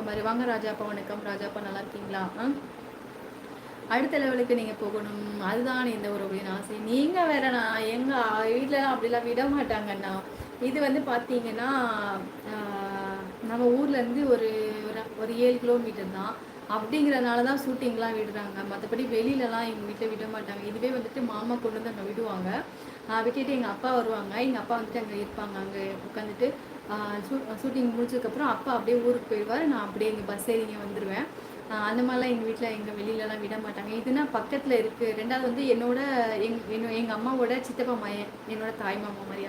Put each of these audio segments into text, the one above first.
மாதிரி. வாங்க ராஜாப்பா, வணக்கம் ராஜாப்பா, நல்லா இருக்கீங்களா? அடுத்த லெவலுக்கு நீங்கள் போகணும், அதுதான் இந்த ஒரு அப்படின்னு ஆசை. நீங்கள் வேற, நான் எங்கள் வீட்டிலலாம் அப்படிலாம் விட மாட்டாங்கண்ணா. இது வந்து பார்த்தீங்கன்னா நம்ம ஊர்லேருந்து ஒரு ஒரு 7 கிலோமீட்டர் தான். அப்படிங்கிறதுனால தான் ஷூட்டிங்லாம் விடுறாங்க. மற்றபடி வெளியிலலாம் எங்கள் வீட்டில் விட மாட்டாங்க. இதுவே வந்துட்டு மாமா கொண்டு வந்து அங்கே விடுவாங்க. விட்டுட்டு எங்கள் அப்பா வருவாங்க. எங்கள் அப்பா வந்துட்டு அங்கே இருப்பாங்க. அங்கே உட்காந்துட்டு ஷூட்டிங் முடிச்சதுக்கப்புறம் அப்பா அப்படியே ஊருக்கு போயிடுவார். நான் அப்படியே எங்கள் பஸ் ஏறிங்க வந்துடுவேன். அந்த மாதிரிலாம் எங்கள் வீட்டில் எங்கள் வெளியிலலாம் விட மாட்டாங்க. இதுனா பக்கத்தில் இருக்குது. ரெண்டாவது வந்து எங்கள் அம்மாவோட சித்தப்பா மையன், என்னோட தாய் மாமா மாதிரி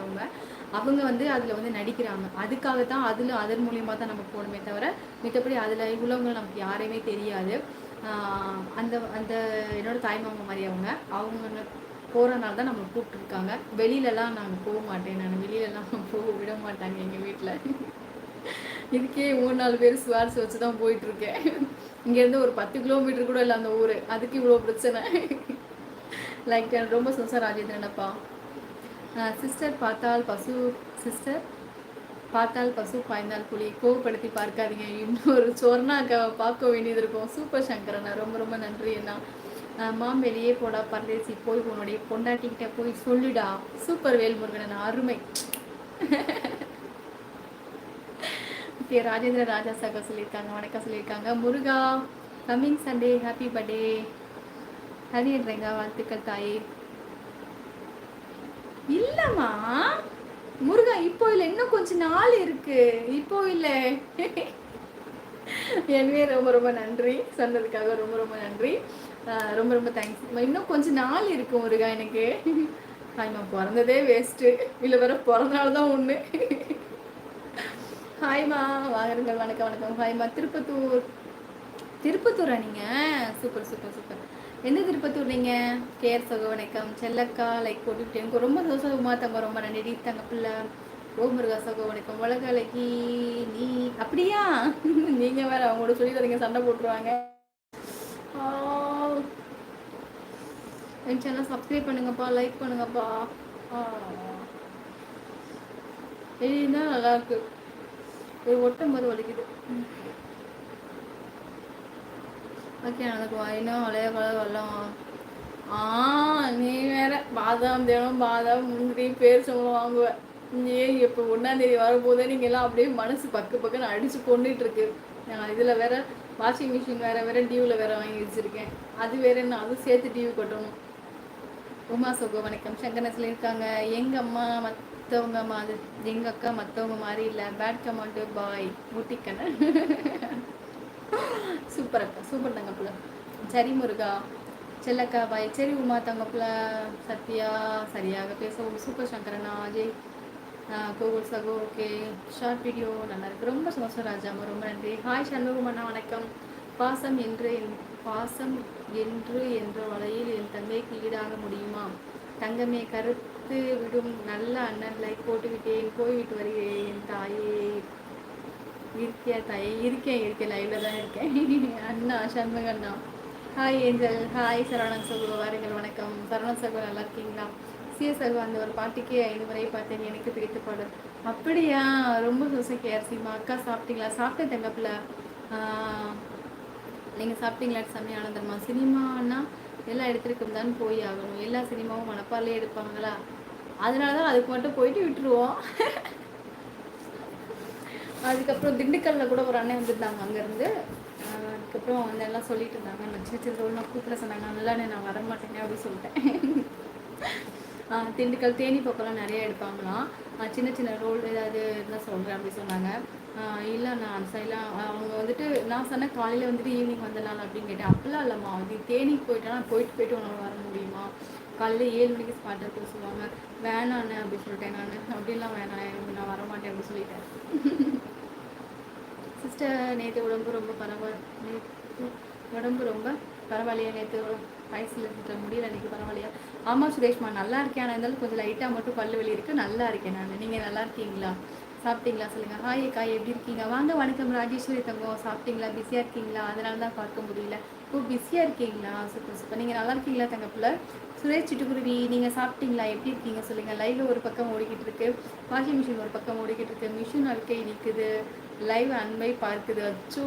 அவங்க வந்து அதில் வந்து நடிக்கிறாங்க. அதுக்காக தான் அதன் மூலியமாக தான் நம்ம போகணுமே தவிர மித்தபடி அதில் உள்ளவங்க நமக்கு யாரையுமே தெரியாது. அந்த அந்த என்னோட தாய் மாமா மாதிரி அவங்க போகிறனால தான் நம்ம கூப்பிட்டுருக்காங்க. வெளியிலலாம் நாங்கள் போக மாட்டேன். நான் வெளியிலலாம் போக விட மாட்டாங்க எங்கள் வீட்டில். இதுக்கே 3-4 பேர் சுவாரிசு வச்சு தான் போயிட்டுருக்கேன். இங்கேருந்து ஒரு 10 கிலோமீட்டர் கூட இல்லை அந்த ஊர். அதுக்கு இவ்வளோ பிரச்சனை. லைக் ரொம்ப சந்தோஷம் ராஜேந்திரனப்பா. சிஸ்டர் பார்த்தால் பசு பாய்ந்தால் புலி, கோவப்படுத்தி பார்க்காதீங்க. இன்னொரு சொர்ணாக்காவை பார்க்க வேண்டியது இருக்கும். சூப்பர் சங்கரண்ணா, ரொம்ப ரொம்ப நன்றி அண்ணா. மாம் வெளியே போடா பரதேசி, போய் உன்னுடைய பொண்டாட்டிக்கிட்ட போய் சொல்லிடா. சூப்பர் வேல்முருகன், அருமை. ஓகே, ராஜேந்திர ராஜா சாக்கா சொல்லியிருக்காங்க, வணக்கம் சொல்லியிருக்காங்க. முருகா கம்மிங் சண்டே, ஹாப்பி பர்த்டே. ஹரியன்றேங்க, வாழ்த்துக்கள் தாயே. இல்லம்மா முருகா, இப்போ இல்லை, இன்னும் கொஞ்சம் நாள் இருக்கு. இப்போ இல்லை. எனவே ரொம்ப ரொம்ப நன்றி சொன்னதுக்காக, ரொம்ப ரொம்ப நன்றி. ரொம்ப ரொம்ப தேங்க்ஸ். இன்னும் கொஞ்சம் நாள் இருக்கு முருகா எனக்கு. ஹாய்மா, பிறந்ததே வேஸ்ட்டு, இல்லை வேற பிறந்தனால தான் ஒன்று. ஹாய்மா, வாங்குறீங்கள், வணக்கம் வணக்கம். ஹாய்மா, திருப்பத்தூரா நீங்கள்? Super super super. எந்த திருப்பத்தூர் நீங்கள்? கேர் சகோ, வணக்கம். செல்லக்கா லைக் போட்டுக்கிட்டேன். எனக்கு ரொம்ப சந்தோஷமா தங்க, ரொம்ப நன்றி தங்க பிள்ளை. முருகா சகோ, வணக்கம். உலக அழகி நீ அப்படியா? நீங்கள் வேறு அவங்களோட சொல்லிடுறீங்க, சண்டை போட்டுருவாங்க. என் சேனல் சப்ஸ்கிரைப் பண்ணுங்கப்பா, லைக் பண்ணுங்கப்பா. இதுதான் நல்லாயிருக்கு. ஒரு ஒட்டும் போது வலிக்குது. ஓகே, எனக்கு இன்னும் வளைய கலர் வரலாம். நீ வேற பாதாம் தினம் பாதாம் முந்திரி பேர் சொல்ல வாங்குவேன். இப்போ 1ஆம் தேதி வரும்போதே நீங்கள் எல்லாம் அப்படியே மனசு பக்குன்னு அடித்து கொண்டுட்டு இருக்கு. இதில் வேற வாஷிங் மிஷின் வேற டியூவில் வேற வாங்கி வச்சுருக்கேன். அது வேற என்ன, அதுவும் சேர்த்து டிவி கட்டணும். உமா சோகோ, வணக்கம். சங்கரனை சொல்லியிருக்காங்க, எங்கள் அம்மா மற்றவங்க மாதிரி, எங்கள் அக்கா மற்றவங்க மாதிரி இல்லை. பேட் கமாண்டு பாய் ஊட்டிக்கண்ண. சூப்பர் அக்கா, சூப்பர் தங்கப்புல. சரி முருகா, செல்லக்கா பாய். சரி உமா தங்கப்புல. சத்யா சரியாக பேசவும். சூப்பர் சங்கரனா, அஜய் கோகுல் சகோ. ஓகே, ஷார்ட் வீடியோ நல்லா இருக்கு, ரொம்ப சந்தோஷம் ராஜா, ரொம்ப நன்றி. ஹாய் சண்முகமண்ணா, வணக்கம். பாசம் என்று என்ற வலையில் என் தங்கைக்கு ஈடாக முடியுமா? தங்கமே கருத்து விடும் நல்ல அண்ணன், லைக் போட்டு விட்டேன், போய்விட்டு வருகிறேன். என் தாயே இருக்கியா தாயே? இருக்கேன், லைவ்ல தான் இருக்கேன். அண்ணா சண்முக அண்ணா. Hi Angel. ஹாய் சரவணன் சகோ, வாருங்கள், வணக்கம். சரவணன் சகோ, நல்லா இருக்கீங்களா? சிஎஸ் சகோ, அந்த ஒரு பாட்டுக்கே 5 முறை பார்த்தேன், எனக்கு பிடித்த பாடல். அப்படியா? ரொம்ப சோசை கேர்சிமா. அக்கா சாப்பிட்டீங்களா? சாப்பிட்டேன் தங்கப்பில். நீங்கள் சாப்பிட்டீங்களா? செம்மையான ஆனந்தம்மா. சினிமானா எல்லா இடத்துக்கும் தான் போய் ஆகணும். எல்லா சினிமாவும் மனப்பாலே எடுப்பாங்களா? அதனால தான் அதுக்கு மட்டும் போயிட்டு விட்டுருவோம். அதுக்கப்புறம் திண்டுக்கல்லில் கூட ஒரு அண்ணன் வந்துருந்தாங்க அங்கேருந்து. அதுக்கப்புறம் வந்து எல்லாம் சொல்லிட்டு இருந்தாங்க, நான் சின்ன ரோல் நான் கூப்பிட சொன்னாங்க. நல்லாண்ணே நான் வரமாட்டேங்க அப்படின்னு சொல்லிட்டேன். திண்டுக்கல் தேனி பக்கம்லாம் நிறைய எடுப்பாங்களாம். சின்ன ரோல் ஏதாவது இருந்தால் சொல்கிறேன் அப்படி சொன்னாங்க. இல்லை நான் அந்த சைட்லாம் அவங்க வந்துட்டு நான் சொன்னேன் காலையில் வந்துட்டு ஈவினிங் வந்தனால அப்படின்னு கேட்டேன். அப்படிலாம் இல்லைம்மா, அது தேனிக்கு போயிட்டேன்னா போயிட்டு உன்னால் வர முடியுமா? காலையில் 7 மணிக்கு ஸ்பாட் இருக்க சொல்லுவாங்க. வேணாண்ணே அப்படி சொல்லிட்டேன். நான் அப்படிலாம் வேணாம், நான் வரமாட்டேன் அப்படின்னு சொல்லிட்டேன். சிஸ்டர், நேற்று உடம்பு ரொம்ப பரவாயில்லையா? நேற்று வயசில் இருக்கிற முடியல, இன்றைக்கி பரவாயில்லையா? ஆமாம் சுரேஷ்மா, நல்லா இருக்கேன். ஆனால் இருந்தாலும் கொஞ்சம் லைட்டாக மட்டும் பல்லு வலி இருக்குது. நல்லா இருக்கேன் நான். நீங்கள் நல்லா இருக்கீங்களா? சாப்பிட்டீங்களா சொல்லுங்கள். ஹாய் அக்கா, எப்படி இருக்கீங்க? வாங்க, வணக்கம் ராஜேஸ்வரி தங்கம். சாப்பிட்டீங்களா? பிஸியாக இருக்கீங்களா? அதனால தான் பார்க்க முடியல. பிஸியாக இருக்கீங்களா? சூப்பர். நீங்கள் நல்லா இருக்கீங்களா தங்கப்பில்? சுரேஷ் சிட்டுக்குருவி, நீங்கள் சாப்பிட்டீங்களா? எப்படி இருக்கீங்க சொல்லுங்கள். லைவில் ஒரு பக்கம் ஓடிக்கிட்டு இருக்கு, வாஷிங் மிஷின் ஒரு பக்கம் ஓடிக்கிட்டு இருக்கு. மிஷின் வாழ்க்கை நிற்குது, லைவ் அன்பை பார்க்குது. அச்சோ